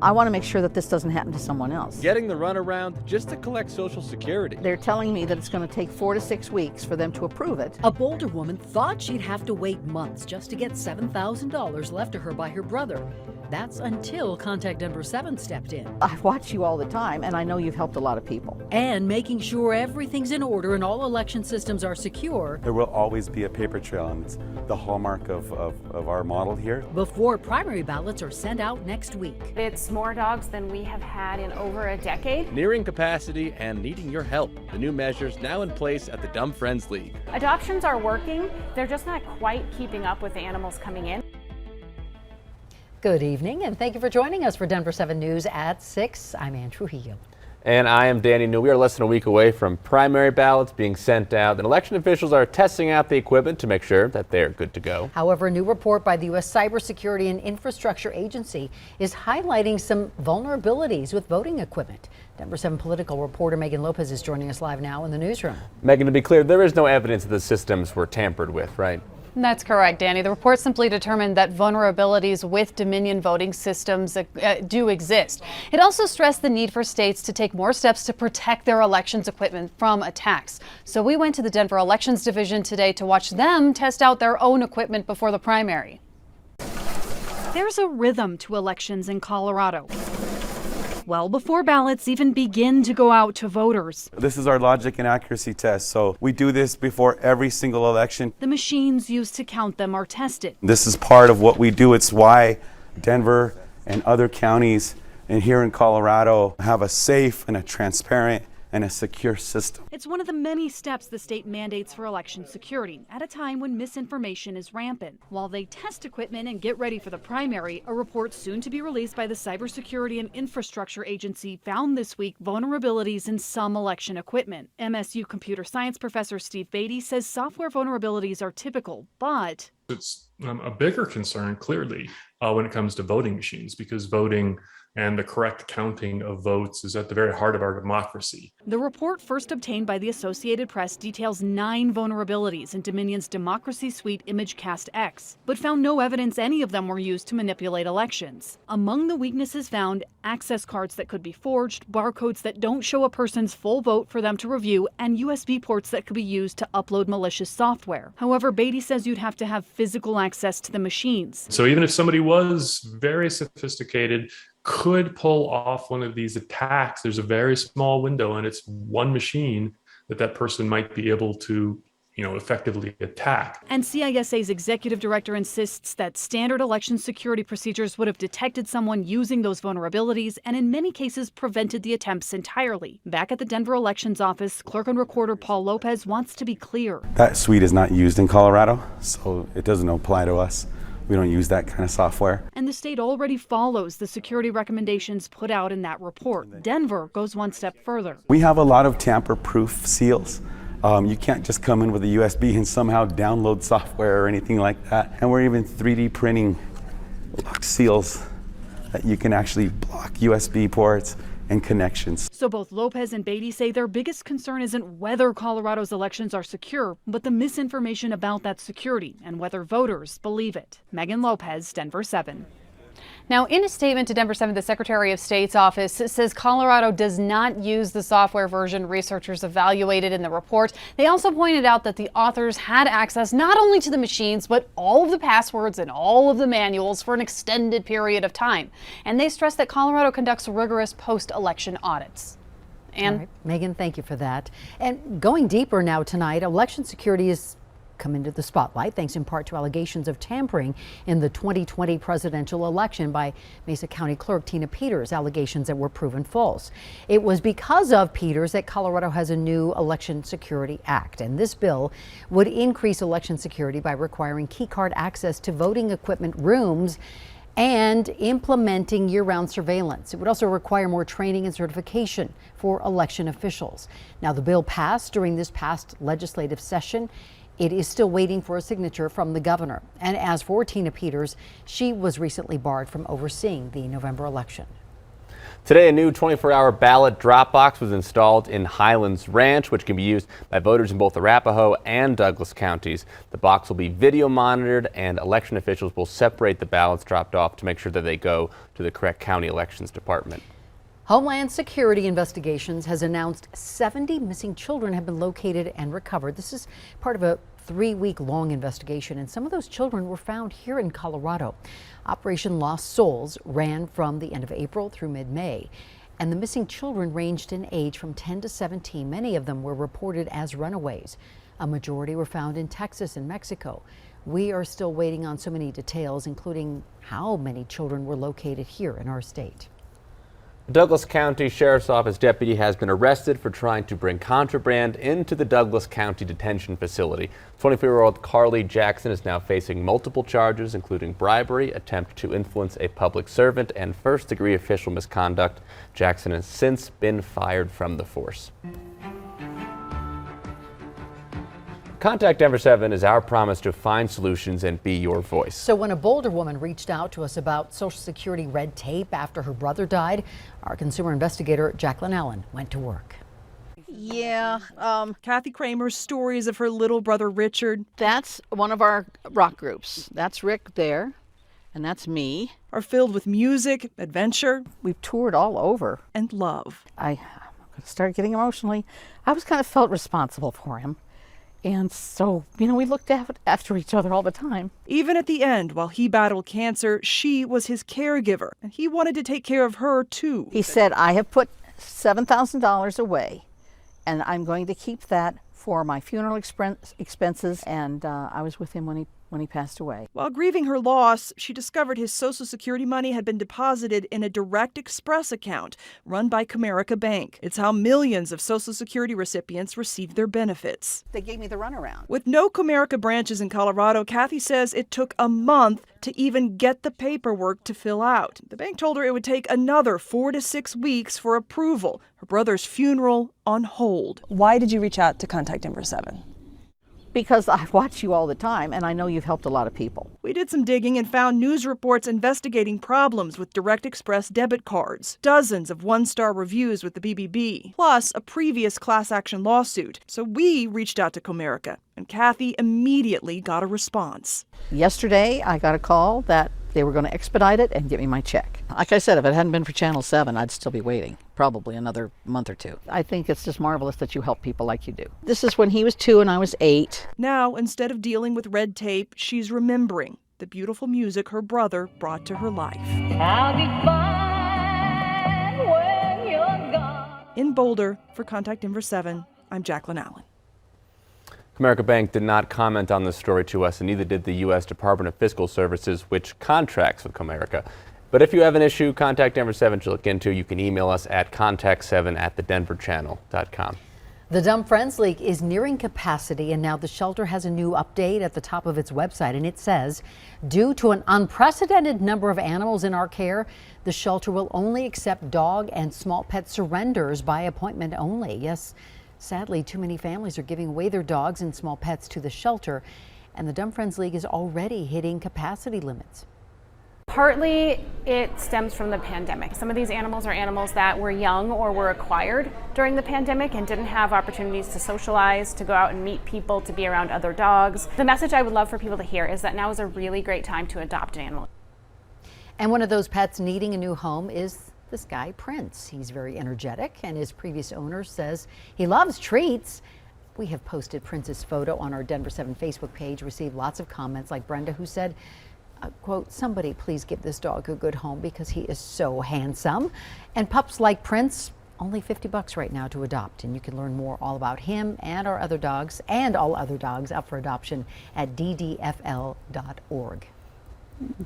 I want to make sure that this doesn't happen to someone else. Getting the runaround just to collect Social Security. They're telling me that it's going to take 4 to 6 weeks for them to approve it. A Boulder woman thought she'd have to wait months just to get $7,000 left to her by her brother. That's until Contact Denver 7 stepped in. I watch you all the time, and I know you've helped a lot of people. And making sure everything's in order and all election systems are secure. There will always be a paper trail, and it's the hallmark of our model here. Before primary ballots are sent out next week. It's more dogs than we have had in over a decade. Nearing capacity and needing your help. The new measures now in place at the Dumb Friends League. Adoptions are working. They're just not quite keeping up with the animals coming in. Good evening, and thank you for joining us for Denver 7 News at 6. I'm Ann Trujillo. And I am Danny New. We are less than a week away from primary ballots being sent out, and election officials are testing out the equipment to make sure that they're good to go. However, a new report by the U.S. Cybersecurity and Infrastructure Agency is highlighting some vulnerabilities with voting equipment. Denver 7 political reporter Megan Lopez is joining us live now in the newsroom. Megan, to be clear, there is no evidence that the systems were tampered with, right? That's correct, Danny. The report simply determined that vulnerabilities with Dominion voting systems do exist. It also stressed the need for states to take more steps to protect their elections equipment from attacks. So we went to the Denver Elections Division today to watch them test out their own equipment before the primary. There's a rhythm to elections in Colorado. Well before ballots even begin to go out to voters. This is our logic and accuracy test, so we do this before every single election. The machines used to count them are tested. This is part of what we do. It's why Denver and other counties and here in Colorado have a safe and a transparent and a secure system. It's one of the many steps the state mandates for election security at a time when misinformation is rampant. While they test equipment and get ready for the primary, a report soon to be released by the Cybersecurity and Infrastructure Agency found this week vulnerabilities in some election equipment. MSU computer science professor Steve Beatty says software vulnerabilities are typical, but it's a bigger concern, clearly, when it comes to voting machines, because voting and the correct counting of votes is at the very heart of our democracy. The report, first obtained by the Associated Press, details 9 vulnerabilities in Dominion's Democracy Suite ImageCast X, but found no evidence any of them were used to manipulate elections. Among the weaknesses found, access cards that could be forged, barcodes that don't show a person's full vote for them to review, and USB ports that could be used to upload malicious software. However, Beatty says you'd have to have physical access to the machines. So even if somebody was very sophisticated, could pull off one of these attacks, there's a very small window and it's one machine that person might be able to effectively attack. And CISA's executive director insists that standard election security procedures would have detected someone using those vulnerabilities and in many cases prevented the attempts entirely. Back at the Denver Elections Office, clerk and recorder Paul Lopez wants to be clear. That suite is not used in Colorado, so it doesn't apply to us. We don't use that kind of software. And the state already follows the security recommendations put out in that report. Denver goes one step further. We have a lot of tamper-proof seals. You can't just come in with a USB and somehow download software or anything like that. And we're even 3D printing lock seals that you can actually block USB ports and connections. So both Lopez and Beatty say their biggest concern isn't whether Colorado's elections are secure, but the misinformation about that security and whether voters believe it. Megan Lopez, Denver 7. Now, in a statement to Denver 7, the Secretary of State's office says Colorado does not use the software version researchers evaluated in the report. They also pointed out that the authors had access not only to the machines, but all of the passwords and all of the manuals for an extended period of time. And they stressed that Colorado conducts rigorous post-election audits. And right. Megan, thank you for that. And going deeper now tonight, election security is come into the spotlight thanks in part to allegations of tampering in the 2020 presidential election by Mesa County Clerk Tina Peters, allegations that were proven false. It was because of Peters that Colorado has a new Election Security Act, and this bill would increase election security by requiring key card access to voting equipment rooms and implementing year-round surveillance. It would also require more training and certification for election officials. Now, the bill passed during this past legislative session. It is still waiting for a signature from the governor. And as for Tina Peters, she was recently barred from overseeing the November election. Today, a new 24-hour ballot drop box was installed in Highlands Ranch, which can be used by voters in both Arapahoe and Douglas counties. The box will be video monitored, and election officials will separate the ballots dropped off to make sure that they go to the correct county elections department. Homeland Security Investigations has announced 70 missing children have been located and recovered. This is part of a 3-week-long investigation, and some of those children were found here in Colorado. Operation Lost Souls ran from the end of April through mid-May, and the missing children ranged in age from 10 to 17. Many of them were reported as runaways. A majority were found in Texas and Mexico. We are still waiting on so many details, including how many children were located here in our state. The Douglas County Sheriff's Office deputy has been arrested for trying to bring contraband into the Douglas County Detention Facility. 24-year-old Carly Jackson is now facing multiple charges, including bribery, attempt to influence a public servant, and first-degree official misconduct. Jackson has since been fired from the force. Contact Denver 7 is our promise to find solutions and be your voice. So when a Boulder woman reached out to us about Social Security red tape after her brother died, our consumer investigator Jacqueline Allen went to work. Yeah, Kathy Kramer's stories of her little brother Richard that's one of our rock groups. That's Rick there, and that's me. are filled with music, adventure, We've toured all over. and love. I started getting emotionally. I was kind of felt responsible for him. And so, we looked after each other all the time. Even at the end, while he battled cancer, she was his caregiver, and he wanted to take care of her too. He said, I have put $7,000 away, and I'm going to keep that for my funeral expenses. And I was with him when he passed away. While grieving her loss, she discovered his Social Security money had been deposited in a Direct Express account run by Comerica Bank. It's how millions of Social Security recipients received their benefits. They gave me the runaround. With no Comerica branches in Colorado, Kathy says it took a month to even get the paperwork to fill out. The bank told her it would take another 4 to 6 weeks for approval. Her brother's funeral on hold. Why did you reach out to Contact Denver 7? Because I watch you all the time, and I know you've helped a lot of people. We did some digging and found news reports investigating problems with Direct Express debit cards, dozens of one-star reviews with the BBB, plus a previous class action lawsuit. So we reached out to Comerica, and Kathy immediately got a response. Yesterday, I got a call that they were going to expedite it and get me my check. Like I said, if it hadn't been for Channel 7, I'd still be waiting, probably another month or two. I think it's just marvelous that you help people like you do. This is when he was 2 and I was 8. Now, instead of dealing with red tape, she's remembering the beautiful music her brother brought to her life. I'll be fine when you're gone. In Boulder, for Contact Denver 7, I'm Jacqueline Allen. Comerica Bank did not comment on this story to us, and neither did the U.S. Department of Fiscal Services, which contracts with Comerica. But if you have an issue, Contact Denver 7 to look into. You can email us at contact7@thedenverchannel.com. The Dumb Friends League is nearing capacity, and now the shelter has a new update at the top of its website, and it says, due to an unprecedented number of animals in our care, the shelter will only accept dog and small pet surrenders by appointment only. Yes, sadly, too many families are giving away their dogs and small pets to the shelter, and the Dumb Friends League is already hitting capacity limits. Partly it stems from the pandemic. Some of these animals are animals that were young or were acquired during the pandemic and didn't have opportunities to socialize, to go out and meet people, to be around other dogs. The message I would love for people to hear is that now is a really great time to adopt an animal. And one of those pets needing a new home is this guy, Prince. He's very energetic, and his previous owner says he loves treats. We have posted Prince's photo on our Denver 7 Facebook page, received lots of comments like Brenda, who said, quote, somebody please give this dog a good home because he is so handsome. And pups like Prince, only $50 right now to adopt. And you can learn more all about him and our other dogs and all other dogs up for adoption at ddfl.org.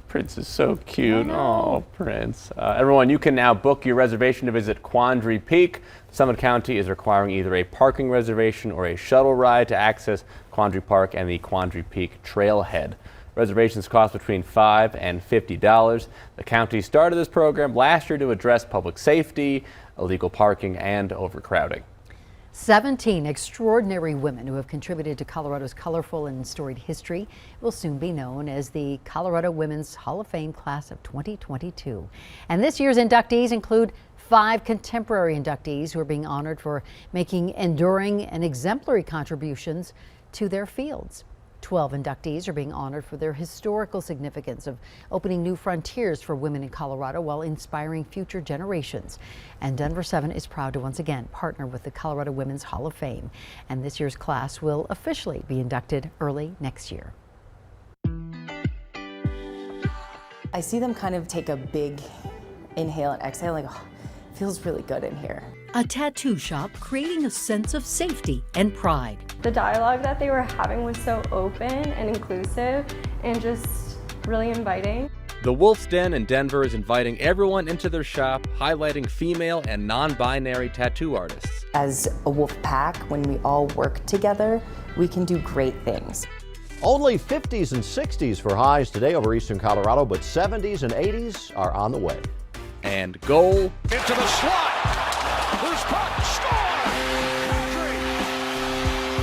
Prince is so cute. Oh, Prince. Everyone, you can now book your reservation to visit Quandary Peak. Summit County is requiring either a parking reservation or a shuttle ride to access Quandary Park and the Quandary Peak Trailhead. Reservations cost between $5 and $50. The county started this program last year to address public safety, illegal parking, and overcrowding. 17 extraordinary women who have contributed to Colorado's colorful and storied history will soon be known as the Colorado Women's Hall of Fame Class of 2022. And this year's inductees include 5 contemporary inductees who are being honored for making enduring and exemplary contributions to their fields. 12 inductees are being honored for their historical significance of opening new frontiers for women in Colorado while inspiring future generations. And Denver 7 is proud to once again partner with the Colorado Women's Hall of Fame. And this year's class will officially be inducted early next year. I see them kind of take a big inhale and exhale, like, oh, it feels really good in here. A tattoo shop creating a sense of safety and pride. The dialogue that they were having was so open and inclusive and just really inviting. The Wolf's Den in Denver is inviting everyone into their shop, highlighting female and non-binary tattoo artists. As a wolf pack, when we all work together, we can do great things. Only 50s and 60s for highs today over eastern Colorado, but 70s and 80s are on the way. And goal. Into the slot. Who's puck? Score!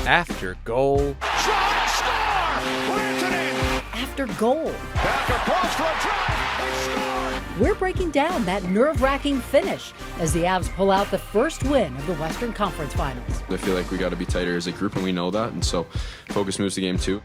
After goal. Shot! Score! Anthony! After goal. Back across for a drive. They scored! We're breaking down that nerve-wracking finish as the Avs pull out the first win of the Western Conference Finals. I feel like we got to be tighter as a group, and we know that, and so focus moves to game 2.